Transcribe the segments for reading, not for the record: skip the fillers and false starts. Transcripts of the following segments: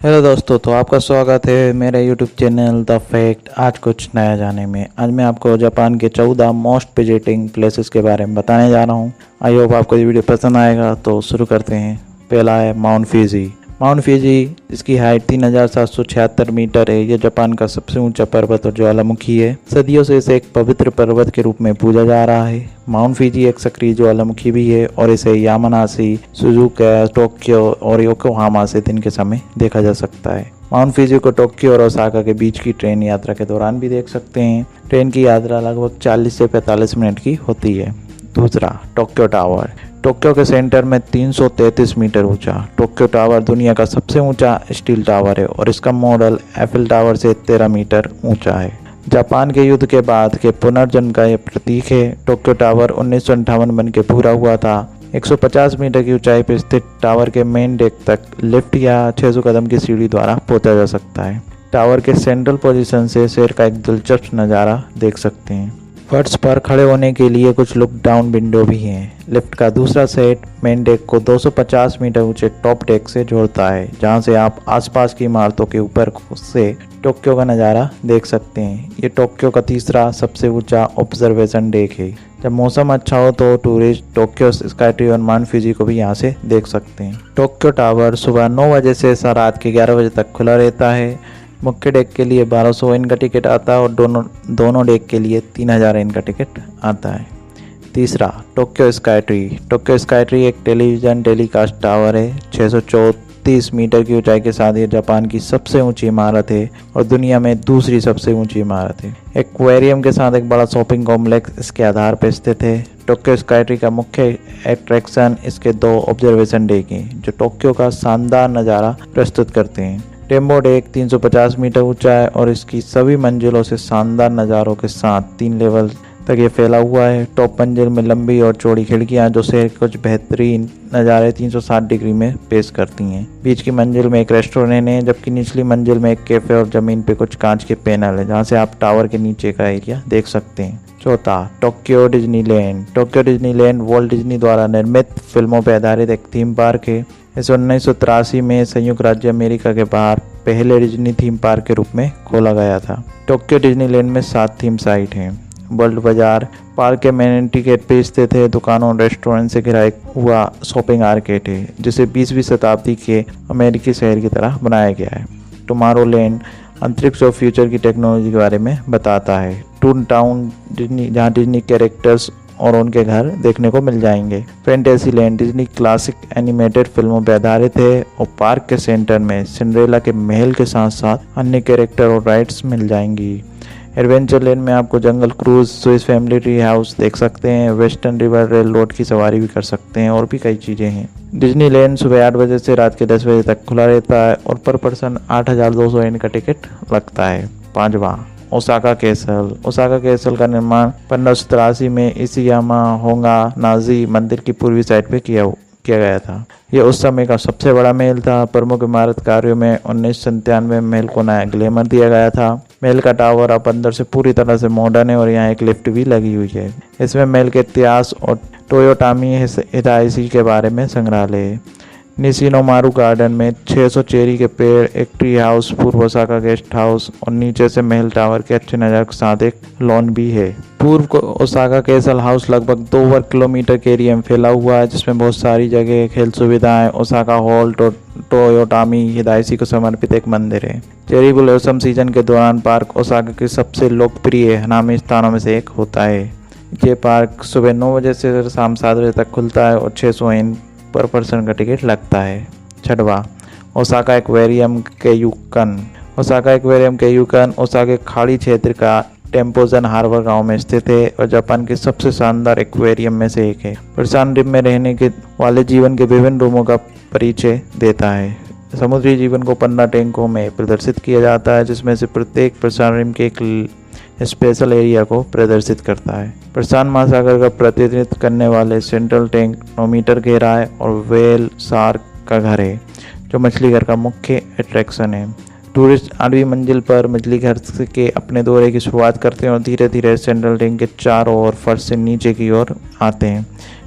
Hello दोस्तों, तो आपका स्वागत है मेरे यूट्यूब चैनल द फैक्ट। आज कुछ नया जाने में आज मैं आपको जापान के 14 मोस्ट विजिटिंग प्लेसेस के बारे में बताने जा रहा हूँ। आई होप आपको ये वीडियो पसंद आएगा। तो शुरू करते हैं। पहला है माउंट फिजी। माउंट फिजी, इसकी हाइट 3776 मीटर है। यह जापान का सबसे ऊंचा पर्वत और ज्वालामुखी है। सदियों से इसे एक पवित्र पर्वत के रूप में पूजा जा रहा है। माउंट फिजी एक सक्रिय ज्वालामुखी भी है और इसे यामानाशी, सुजुका, टोक्यो और योकोहामा से दिन के समय देखा जा सकता है। माउंट फिजी को टोक्यो और ओसाका के बीच की ट्रेन यात्रा के दौरान भी देख सकते हैं। ट्रेन की यात्रा लगभग 40 से 45 मिनट की होती है। दूसरा, टोक्यो टावर। टोक्यो के सेंटर में 333 मीटर ऊंचा टोक्यो टावर दुनिया का सबसे ऊंचा स्टील टावर है और इसका मॉडल एफिल टावर से 13 मीटर ऊंचा है। जापान के युद्ध के बाद के पुनर्जन्म का यह प्रतीक है। टोक्यो टावर 1958 बन के पूरा हुआ था। 150 मीटर की ऊंचाई पर स्थित टावर के मेन डेक तक लिफ्ट या 600 कदम की सीढ़ी द्वारा पहुंचा जा सकता है। टावर के सेंट्रल पोजीशन से शहर का एक दिलचस्प नज़ारा देख सकते हैं। फर्श पर खड़े होने के लिए कुछ लुक डाउन विंडो भी हैं। लिफ्ट का दूसरा सेट मेन डेक को 250 मीटर ऊंचे टॉप डेक से जोड़ता है, जहां से आप आसपास की इमारतों के ऊपर से टोक्यो का नज़ारा देख सकते हैं। ये टोक्यो का तीसरा सबसे ऊंचा ऑब्जर्वेशन डेक है। जब मौसम अच्छा हो तो टूरिस्ट टोक्यो स्काई ट्री और माउंट फिजी को भी यहाँ से देख सकते हैं। टोक्यो टावर सुबह 9 बजे से रात के 11 बजे तक खुला रहता है। मुख्य डेक के लिए 1200 एन का टिकट आता है और दोनों डेक के लिए 3000 एन का टिकट आता है। तीसरा, Tokyo sky tree. Tokyo sky tree एक टेलीविज़न टेलीकास्ट टावर है। 634 मीटर की ऊंचाई के साथ ये जापान की सबसे ऊंची इमारत है और दुनिया में दूसरी सबसे ऊंची इमारत है। एक्वेरियम के साथ एक बड़ा शॉपिंग कॉम्प्लेक्स इसके आधार पर स्थित है। टोक्यो स्काई ट्री का मुख्य अट्रैक्शन इसके 2 ऑब्जर्वेशन डेक हैं, जो टोक्यो का शानदार नज़ारा प्रस्तुत करते हैं। टेम्बो डेक 350 मीटर ऊंचा है और इसकी सभी मंजिलों से शानदार नज़ारों के साथ 3 लेवल तक ये फैला हुआ है। टॉप मंजिल में लंबी और चौड़ी खिड़कियां जो शहर के कुछ बेहतरीन नज़ारे 360 डिग्री में पेश करती हैं। बीच की मंजिल में एक रेस्टोरेंट है, जबकि निचली मंजिल में एक कैफ़े और ज़मीन पे कुछ कांच के पैनल है, जहां से आप टावर के नीचे का एरिया देख सकते हैं। चौथा, Tokyo Disneyland. Tokyo Disneyland Walt Disney द्वारा निर्मित फिल्मों पर आधारित एक थीम पार्क है। इसे 1983 में संयुक्त राज्य अमेरिका के बाहर पहले डिज्नी थीम पार्क के रूप में खोला गया था। टोक्यो डिज्नीलैंड में 7 थीम साइट हैं। वर्ल्ड बाजार पार्क के मेन एंट्री गेट पे स्थित है। दुकानों और रेस्टोरेंट से घिरा हुआ शॉपिंग आर्केड है, जिसे 20वीं शताब्दी के अमेरिकी शहर की तरह बनाया गया है। टुमारोलैंड अंतरिक्ष और फ्यूचर की टेक्नोलॉजी के बारे में बताता है। टून टाउन डिज्नी, जहाँ डिज्नी कैरेक्टर्स और उनके घर देखने को मिल जाएंगे। फैंटेसीलैंड डिज्नी क्लासिक एनिमेटेड फिल्मों पर आधारित है और पार्क के सेंटर में सिंड्रेला के महल के साथ साथ अन्य कैरेक्टर और राइड्स मिल जाएंगी। एडवेंचरलैंड में आपको jungle cruise, Swiss family tree house देख सकते हैं। वेस्टर्न रिवर रेल रोड की सवारी भी कर सकते हैं और भी कई चीज़ें हैं। डिज्नीलैंड सुबह 8 बजे से रात के 10 बजे तक खुला रहता है और पर पर्सन 8200 एन का टिकट लगता है। 5वां, ओसाका कैसल। ओसाका कैसल का निर्माण 1583 में इशियामा होंगा नाजी मंदिर की पूर्वी साइड पे किया गया था। यह उस समय का सबसे बड़ा महल था। प्रमुख इमारत कार्यों में 1997 में महल को नया ग्लैमर दिया गया था। महल का टावर अब अंदर से पूरी तरह से मॉडर्न है और यहाँ एक लिफ्ट भी लगी हुई है। इसमें महल के इतिहास और टोयोटामी हिदायशी के बारे में संग्रहालय है। निशिनोमारू गार्डन में 600 चेरी के पेड़, एक ट्री हाउस, पूर्व ओसाका गेस्ट हाउस और नीचे से महल टावर के अच्छे नज़ारे के साथ एक लॉन भी है। पूर्व ओसाका कैसल हाउस लगभग 2 वर्ग किलोमीटर के एरिया में फैला हुआ है, जिसमें बहुत सारी जगह, खेल सुविधाएं, ओसाका हॉल, टोयोटामी हिदायशी को समर्पित एक मंदिर है। चेरी ब्लॉसम सीजन के दौरान पार्क ओसाका के सबसे लोकप्रिय नामी स्थानों में से एक होता है। ये पार्क सुबह 9 बजे से शाम 7 बजे तक खुलता है और 600 एन पर पर्सन का टिकट लगता है। 6वां, Osaka aquarium Kaiyukan. Osaka aquarium Kaiyukan Osaka के खाड़ी क्षेत्र का टेम्पोजन हार्बर गांव में स्थित है और जापान के सबसे शानदार एक्वेरियम में से एक है। प्रशांत द्वीप में रहने के वाले जीवन के विभिन्न रूपों का परिचय देता है। समुद्री जीवन को 15 टैंकों में प्रदर्शित किया जाता है, जिसमें से प्रत्येक प्रशांत द्वीप के एक स्पेशल एरिया को प्रदर्शित करता है। प्रशांत महासागर का प्रतिनिधित्व करने वाले सेंट्रल टैंक 9 मीटर गहरा है और वेल शार्क का घर है, जो मछली घर का मुख्य अट्रैक्शन है। टूरिस्ट 8वीं मंजिल पर मछली घर के अपने दौरे की शुरुआत करते हैं और धीरे धीरे सेंट्रल टैंक के चारों ओर फर्श से नीचे की ओर आते हैं।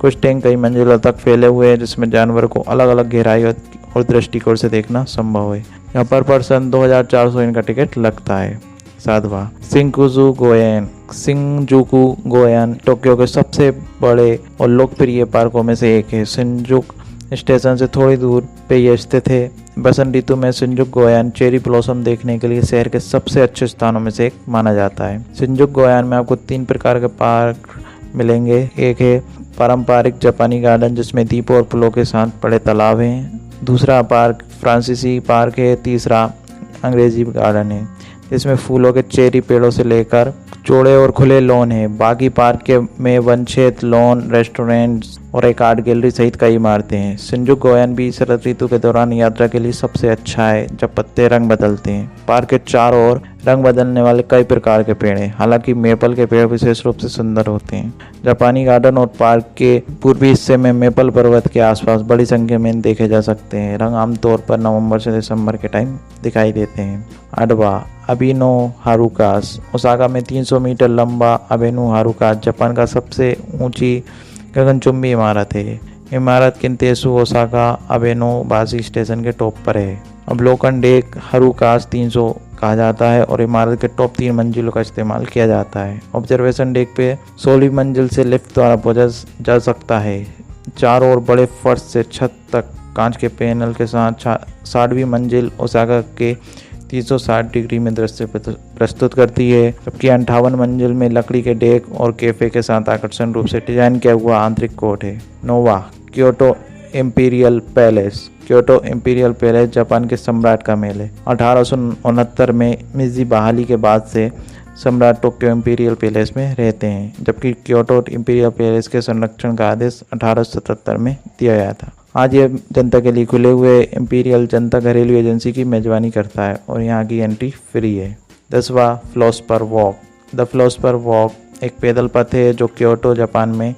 कुछ टैंक कई मंजिलों तक फैले हुए हैं, जिसमें जानवर को अलग अलग गहराई और दृष्टिकोण से देखना संभव है। यहाँ पर पर्सन 2400 इनका टिकट लगता है। 7वां शिंजुकू गोयान टोक्यो के सबसे बड़े और लोकप्रिय पार्कों में से एक है। शिंजुकू स्टेशन से थोड़ी दूर पे यह स्थित है। बसंत ऋतु में शिंजुकू गोयान चेरी ब्लॉसम देखने के लिए शहर के सबसे अच्छे स्थानों में से एक माना जाता है। शिंजुकू गोयान में आपको 3 प्रकार के पार्क मिलेंगे। एक है पारंपरिक जापानी गार्डन जिसमें दीपों और फूलों के साथ बड़े तालाब हैं। दूसरा पार्क फ्रांसीसी पार्क है। तीसरा अंग्रेजी गार्डन है जिसमें फूलों के चेरी पेड़ों से लेकर चौड़े और खुले लॉन है। बाकी पार्क में वनक्षेत, लॉन, रेस्टोरेंट और एक आर्ट गैलरी सहित कई इमारतें हैं। शिंजुकू गोयान भी शरद ऋतु के दौरान यात्रा के लिए सबसे अच्छा है जब पत्ते रंग बदलते हैं। पार्क के चारों ओर रंग बदलने वाले कई प्रकार के पेड़ हैं, हालांकि मेपल के पेड़ विशेष रूप से सुंदर होते हैं। जापानी गार्डन और पार्क के पूर्वी हिस्से में मेपल पर्वत के आसपास बड़ी संख्या में देखे जा सकते हैं। रंग आमतौर पर नवंबर से दिसंबर के टाइम दिखाई देते हैं। 8वां अबेनो हारुकास ओसाका में 300 मीटर लंबा अबेनो हारुकास जापान का सबसे ऊंची गगनचुंबी इमारत है। इमारत किंतेसु ओसाका अबेनो बासी स्टेशन के टॉप पर है। अवलोकन डेक हारुकास 300 कहा जाता है और इमारत के टॉप 3 मंजिलों का इस्तेमाल किया जाता है। ऑब्जर्वेशन डेक पे 16वीं मंजिल से लिफ्ट द्वारा पहुंचा जा सकता है। चारों ओर बड़े फर्श से छत तक कांच के पैनल के साथ 60वीं मंजिल ओसाका के 360 डिग्री में दृश्य प्रस्तुत करती है, जबकि 58 मंजिल में लकड़ी के डेक और कैफे के साथ आकर्षण रूप से डिजाइन किया हुआ आंतरिक कोर्ट है। 9वां Kyoto imperial palace Kyoto imperial palace Japan के सम्राट का महल है। 1869 में मीजी बहाली के बाद से सम्राट टोक्यो इंपीरियल पैलेस में रहते हैं, जबकि क्योटो इंपीरियल पैलेस के संरक्षण का आदेश 1877 में दिया गया था। आज ये जनता के लिए खुले हुए इंपीरियल जनता घरेलू एजेंसी की मेजबानी करता है और यहाँ की एंट्री फ्री है। 10वां philosopher walk the philosopher walk एक पैदल पथ है जो क्योटो जापान में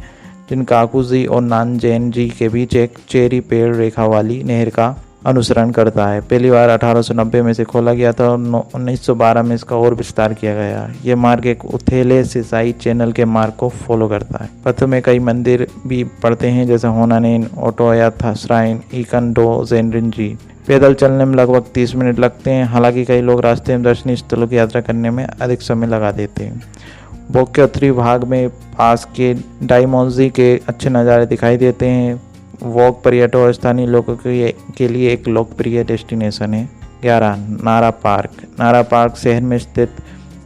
जिनकाकुजी और नानजेनजी के बीच एक चेरी पेड़ रेखा वाली नहर का अनुसरण करता है। पहली बार 1890 में से खोला गया था और 1912 में इसका और विस्तार किया गया। ये मार्ग एक उथेले सिसाई चैनल के मार्ग को फॉलो करता है। पथ में कई मंदिर भी पड़ते हैं जैसे होनानेन, ओटोयाथा श्राइन, इकंडो ज़ेनरिनजी। पैदल चलने में लगभग 30 मिनट लगते हैं, हालांकि कई लोग रास्ते में दर्शनीय स्थलों की यात्रा करने में अधिक समय लगा देते हैं। वॉक के उत्तरी भाग में पास के डाइमोंजी के अच्छे नज़ारे दिखाई देते हैं। वॉक पर्यटकों और स्थानीय लोगों के लिए एक लोकप्रिय डेस्टिनेशन है। 11 नारा पार्क नारा पार्क शहर में स्थित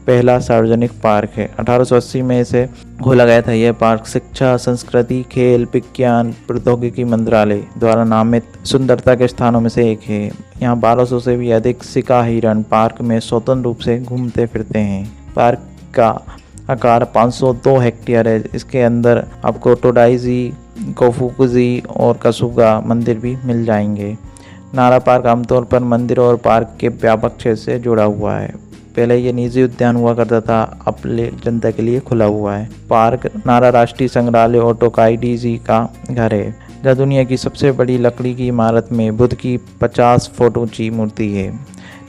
पहला सार्वजनिक पार्क है। 1880 में इसे खोला गया था। यह पार्क शिक्षा, संस्कृति, खेल, विज्ञान, प्रौद्योगिकी मंत्रालय द्वारा नामित सुंदरता के स्थानों में से एक है। यहाँ 1200 से भी अधिक शिका हिरण पार्क में स्वतंत्र रूप से घूमते फिरते हैं। पार्क का आकार 502 हेक्टेयर है। इसके अंदर आपको टोडाइजी, कोफुकुजी और कसुगा मंदिर भी मिल जाएंगे। नारा पार्क आमतौर पर मंदिर और पार्क के व्यापक क्षेत्र से जुड़ा हुआ है। पहले ये निजी उद्यान हुआ करता था, अब जनता के लिए खुला हुआ है। पार्क नारा राष्ट्रीय संग्रहालय और टोकाइडी जी का घर है, जहाँ दुनिया की सबसे बड़ी लकड़ी की इमारत में बुद्ध की 50 फुट ऊंची मूर्ति है।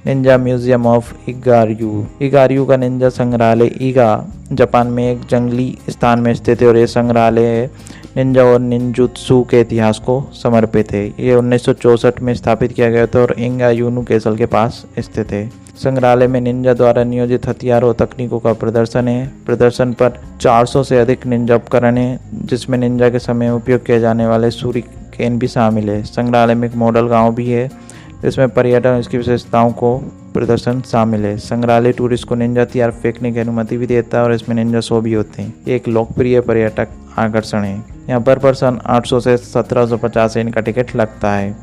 निंजा म्यूजियम ऑफ इगार्यू का निंजा संग्रहालय ईगा जापान में एक जंगली स्थान में स्थित है और यह संग्रहालय निंजा और निंजुत्सु के इतिहास को समर्पित है। ये 1964 में स्थापित किया गया था और इंगा यूनु कैसल के पास स्थित है। संग्रहालय में निंजा द्वारा नियोजित हथियारों और तकनीकों का प्रदर्शन है। प्रदर्शन पर 400 से अधिक निंजा उपकरण है, जिसमें निंजा के समय उपयोग किए जाने वाले शूरिकेन भी शामिल है। संग्रहालय में एक मॉडल गाँव भी है जिसमें पर्यटन इसकी विशेषताओं को प्रदर्शन शामिल है। संग्रहालय टूरिस्ट को निंजा हथियार फेंकने की अनुमति भी देता है और इसमें निंजा शो भी होते हैं। ये एक लोकप्रिय पर्यटक आकर्षण है। यहाँ पर पर्सन 800 से 1750 इनका टिकट लगता है।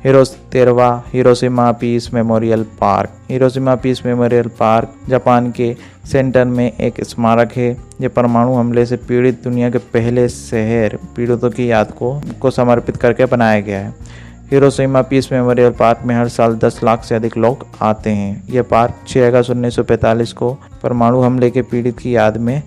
13वां Hiroshima peace memorial park Hiroshima peace memorial park Japan के सेंटर में एक स्मारक है। यह परमाणु हमले से पीड़ित दुनिया के पहले शहर पीड़ितों की याद को समर्पित करके बनाया गया है। हिरोशिमा पीस मेमोरियल पार्क में हर साल 10 लाख से अधिक लोग आते हैं। यह पार्क 6 अगस्त 1945 को परमाणु हमले के पीड़ित की याद में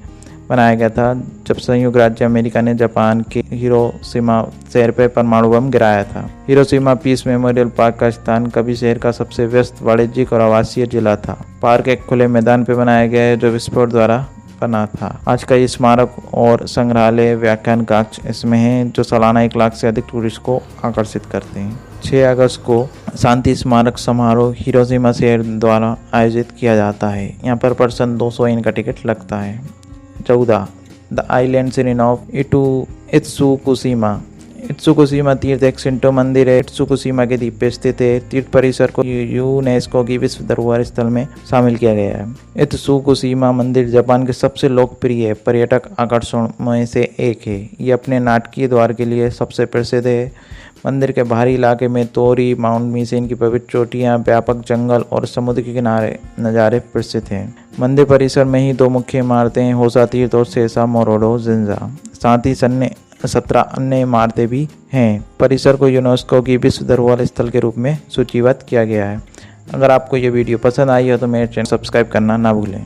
बनाया गया था, जब संयुक्त राज्य अमेरिका ने जापान के हिरोशिमा शहर पर परमाणु बम गिराया था। हिरोशिमा पीस मेमोरियल पार्क का स्थान कभी शहर का सबसे व्यस्त वाणिज्यिक और आवासीय जिला था। पार्क एक खुले मैदान पर बनाया गया है जो विस्फोट द्वारा बना था। आज का ये स्मारक और संग्रहालय व्याख्यान कक्ष इसमें है, जो सालाना 1 लाख से अधिक टूरिस्ट को आकर्षित करते हैं। 6 अगस्त को शांति स्मारक समारोह हिरोशिमा शहर द्वारा आयोजित किया जाता है। यहाँ पर पर्सन 200 इनका टिकट लगता है। 14 the island shrine of Itsukushima. Itsukushima तीर्थ एक शिंटो मंदिर है। इत्सुकुशिमा के द्वीप पे स्थित है। तीर्थ परिसर को यूनेस्को की विश्व धरोहर स्थल में शामिल किया गया है। इत्सुकुशिमा मंदिर जापान के सबसे लोकप्रिय पर्यटक आकर्षण में से एक है। ये अपने नाटकीय द्वार के लिए सबसे प्रसिद्ध है। मंदिर के बाहरी इलाके में तोरी, माउंट मिसेन की पवित्र चोटियाँ, व्यापक जंगल और समुद्र के किनारे नज़ारे प्रसिद्ध हैं। मंदिर परिसर में ही 2 मुख्य इमारतें हैं, होसा तीर्थ और सेसा मोरोडो जिंजा। साथ ही 17 अन्य इमारतें भी हैं। परिसर को यूनेस्को की विश्व धरोहर स्थल के रूप में सूचीबद्ध किया गया है। अगर आपको ये वीडियो पसंद आई हो तो मेरे चैनल सब्सक्राइब करना ना भूलें।